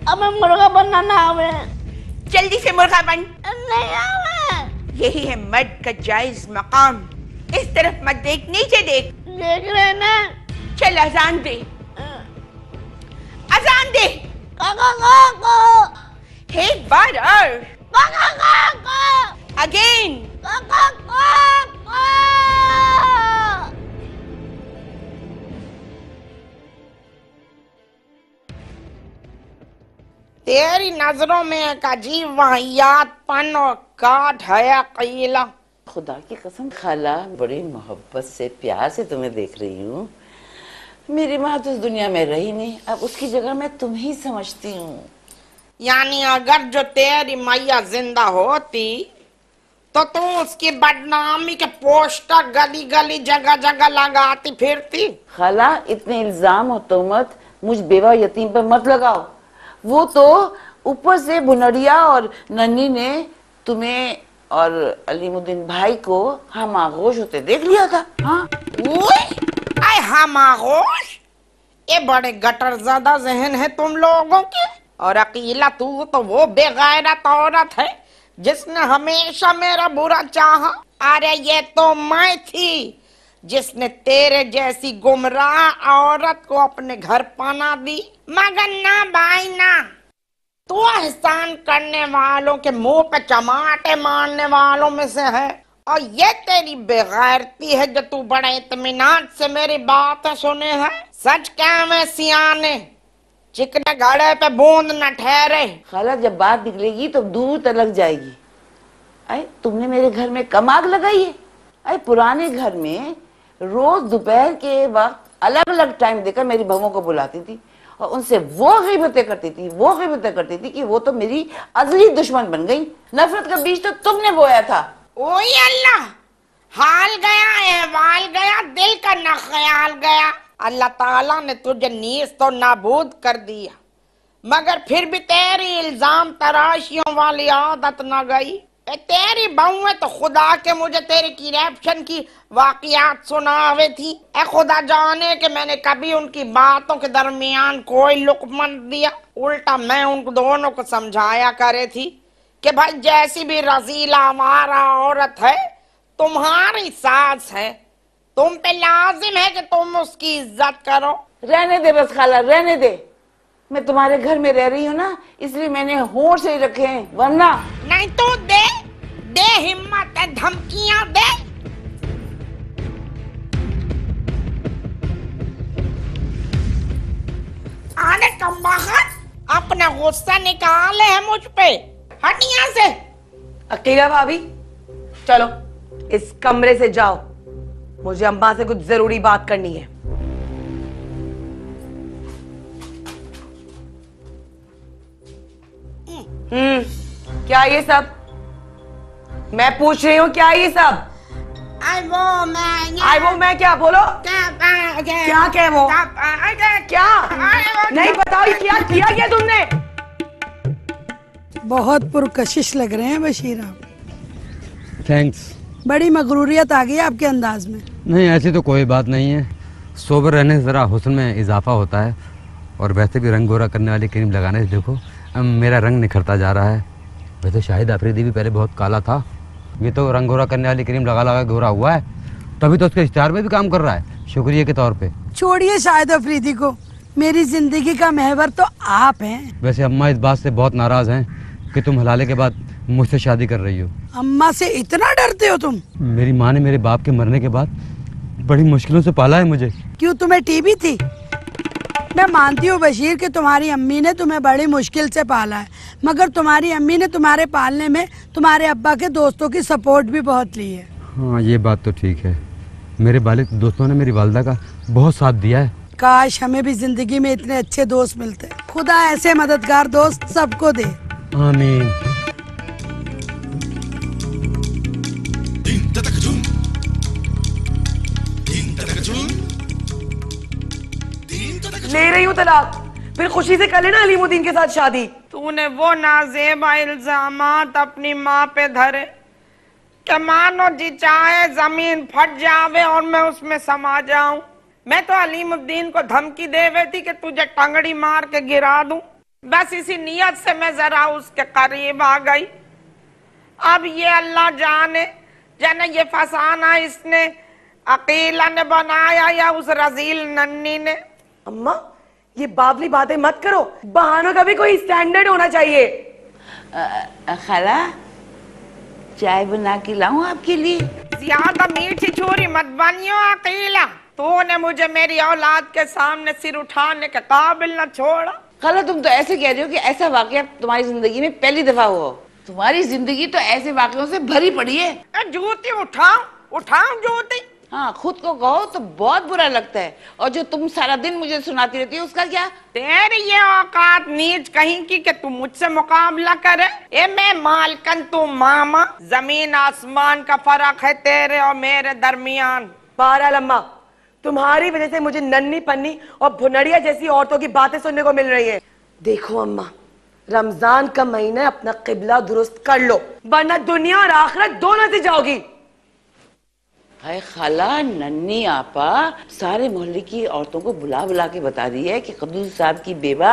हमें मुर्गा बनना आवे। जल्दी से मुर्गा बन। नहीं आवे। यही है मर्द का जायज मकाम। इस तरफ मत देख, नीचे देख। देख रहे ना। चल अजान दे, अजान दे। एक बार और। अगेन। तेरी नजरों में एक अजीब वाहियातपन और काट है अकीला। खुदा की कसम खाला, बड़ी मोहब्बत से प्यार से तुम्हें देख रही हूँ। मेरी माँ तो इस दुनिया में रही नहीं, अब उसकी जगह मैं तुम्हें ही समझती हूँ। यानी अगर जो तेरी मैया जिंदा होती तो तू उसकी बदनामी के पोस्टर गली गली जगह जगह लगाती फिरती। खाला, इतने इल्जाम और तोहमत मुझ बेवा यतीम पर मत लगाओ। वो तो ऊपर से भुनरिया और नन्नी ने तुम्हें और अलीमुद्दीन भाई को हम आगोश होते देख लिया था। हाँ, आए हम आगोश? ये बड़े गटर ज्यादा जहन है तुम लोगों के। और अकीला, तू तो वो बेगैरत औरत है जिसने हमेशा मेरा बुरा चाहा। अरे ये तो मैं थी जिसने तेरे जैसी गुमराह औरत को अपने घर पना दी। मगर ना भाई ना, तू एहसान करने वालों के मुंह पे चमाटे मारने वालों में से है। और ये तेरी बेगैरती है जो तू बड़े इत्मीनान से मेरी बातें सुने है। सच क्या मैं सियाने, चिकने घड़े पे बूंद न ठहरे। खाला, जब बात निकलेगी तो दूर तलक जाएगी। अरे तुमने मेरे घर में कम आग लगाई है। अरे पुराने घर में रोज दोपहर के वक्त अलग अलग टाइम देकर मेरी बहुओं को बुलाती थी और उनसे वो गीबतें करती थी कि वो तो मेरी अजली दुश्मन बन गई। नफरत का बीज तो तुमने बोया था। ओए अल्लाह, हाल गया, अहवाल गया, दिल का न ख्याल गया। अल्लाह ताला ने तुझे नीस तो नाबूद कर दिया, मगर फिर भी तेरी इल्जाम तराशियों वाली आदत न गई। तेरी बहू तो खुदा के मुझे तेरी करप्शन की वाकयात सुनावे थी। ए खुदा जाने कि मैंने कभी उनकी बातों के दरमियान कोई लुकमत दिया। उल्टा मैं उन दोनों को समझाया करे थी कि भाई जैसी भी रजीला हमारा औरत है तुम्हारी सास है, तुम पे लाजिम है कि तुम उसकी इज्जत करो। रहने दे बस खाला, रहने दे। मैं तुम्हारे घर में रह रही हूँ ना, इसलिए मैंने होश से रखे हैं, वरना नहीं तो दे हिम्मत है, धमकियां दे। आने कम बाहर अपना गुस्सा निकाले है मुझ पे। हट यहाँ से। अकेला भाभी, चलो इस कमरे से जाओ, मुझे अम्मा से कुछ जरूरी बात करनी है। क्या ये सब? मैं पूछ रही हूँ, क्या ये सब? आई वो मैं क्या बोलो? क्या क्या वो? क्या नहीं बताओ, क्या तुमने? बहुत पुरकशिश लग रहे हैं बशीर आप। थैंक्स। बड़ी मगरूरियत आ गई आपके अंदाज में। नहीं, ऐसी तो कोई बात नहीं है। सोबर रहने से ज़रा हुस्न में इजाफा होता है। और वैसे भी रंग गोरा करने वाली क्रीम लगाने से देखो मेरा रंग निखरता जा रहा है। वैसे शाहिद अफरीदी भी पहले बहुत काला था, ये तो रंग गोरा करने वाली क्रीम लगा लगा गोरा हुआ है, तभी तो उसके इश्तिहार में भी काम कर रहा है, शुक्रिया के तौर पे। छोड़िए शाहिद अफरीदी को, मेरी जिंदगी का महवर तो आप हैं। वैसे अम्मा इस बात से बहुत नाराज हैं कि तुम हलाले के बाद मुझसे शादी कर रही हो। अम्मा से इतना डरते हो तुम? मेरी माँ ने मेरे बाप के मरने के बाद बड़ी मुश्किलों से पाला है मुझे। क्यों, तुम्हें टीबी थी? मैं मानती हूँ बशीर कि तुम्हारी अम्मी ने तुम्हें बड़ी मुश्किल से पाला है, मगर तुम्हारी अम्मी ने तुम्हारे पालने में तुम्हारे अब्बा के दोस्तों की सपोर्ट भी बहुत ली है। हाँ, ये बात तो ठीक है। मेरे बालिग दोस्तों ने मेरी वालदा का बहुत साथ दिया है। काश हमें भी जिंदगी में इतने अच्छे दोस्त मिलते। खुदा ऐसे मददगार दोस्त सबको दे। आमीन। ले रही हूँ तलाक, फिर खुशी से कर लेना अलीमुद्दीन के साथ शादी। तूने वो नाजेबा इल्जामात अपनी माँ पे धरे कि मानो जी चाहे जमीन फट जावे और मैं उसमें समा जाऊं। मैं तो अलीमुद्दीन को धमकी देवे थी कि तुझे टंगड़ी मार के गिरा दूं। बस इसी नियत से मैं जरा उसके करीब आ गई। अब ये अल्लाह जाने जाने ये फसाना इसने अकीला ने बनाया या उस रजील नन्नी ने। अम्मा ये बावली बातें मत करो, बहानों का भी कोई स्टैंडर्ड होना चाहिए। खाला चाय बना के लाऊं आपके लिए? ज्यादा मीठी छोरी मत बनियो अकीला, तूने मुझे मेरी औलाद के सामने सिर उठाने के काबिल न छोड़ा। खाला तुम तो ऐसे कह रही हो कि ऐसा वाकया तुम्हारी जिंदगी में पहली दफा हुआ हो। तुम्हारी जिंदगी तो ऐसे वाकयों से भरी पड़ी है। जूती उठाऊं जूती? हाँ खुद को कहो तो बहुत बुरा लगता है, और जो तुम सारा दिन मुझे सुनाती रहती है उसका क्या? तेरी ये औकात नीच कहीं की कि तू मुझसे मुकाबला करे। ए मैं मालकन तू मामा, जमीन आसमान का फर्क है तेरे और मेरे दरमियान। बहरहाल अम्मा तुम्हारी वजह से मुझे नन्ही पन्नी और भुनड़िया जैसी औरतों की बातें सुनने को मिल रही है। देखो अम्मा रमजान का महीना अपना किबला दुरुस्त कर लो, वरना दुनिया और आखिरत दोनों से जाओगी। हाय खाला, नन्ही आपा सारे मोहल्ले की औरतों को बुला बुला के बता दी है कि कद्दूस साहब की बेवा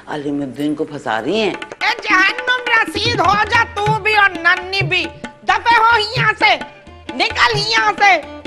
अलीमुद्दीन को फंसा रही हैं। ए जहन्नुम रसीद हो जा तू भी और नन्ही भी, दफे हो यहाँ से, निकल यहाँ से।